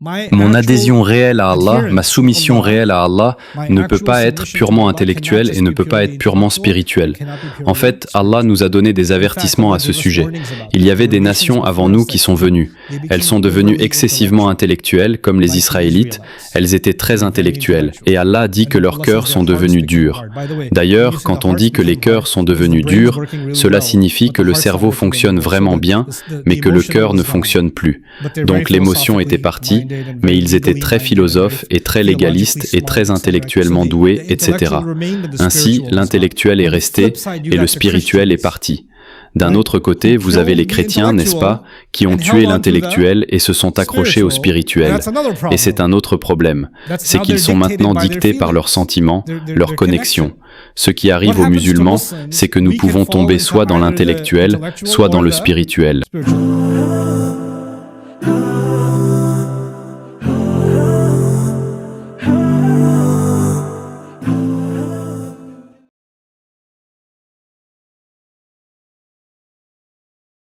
Mon adhésion réelle à Allah, ma soumission réelle à Allah ne peut pas être purement intellectuelle et ne peut pas être purement spirituelle. En fait, Allah nous a donné des avertissements à ce sujet. Il y avait des nations avant nous qui sont venues. Elles sont devenues excessivement intellectuelles, comme les Israélites. Elles étaient très intellectuelles. Et Allah dit que leurs cœurs sont devenus durs. D'ailleurs, quand on dit que les cœurs sont devenus durs, cela signifie que le cerveau fonctionne vraiment bien, mais que le cœur ne fonctionne plus. Donc l'émotion était partie, mais ils étaient très philosophes et très légalistes et très intellectuellement doués, etc. Ainsi, l'intellectuel est resté et le spirituel est parti. D'un autre côté, vous avez les chrétiens, n'est-ce pas, qui ont tué l'intellectuel et se sont accrochés au spirituel. Et c'est un autre problème. C'est qu'ils sont maintenant dictés par leurs sentiments, leurs connexions. Ce qui arrive aux musulmans, c'est que nous pouvons tomber soit dans l'intellectuel, soit dans le spirituel.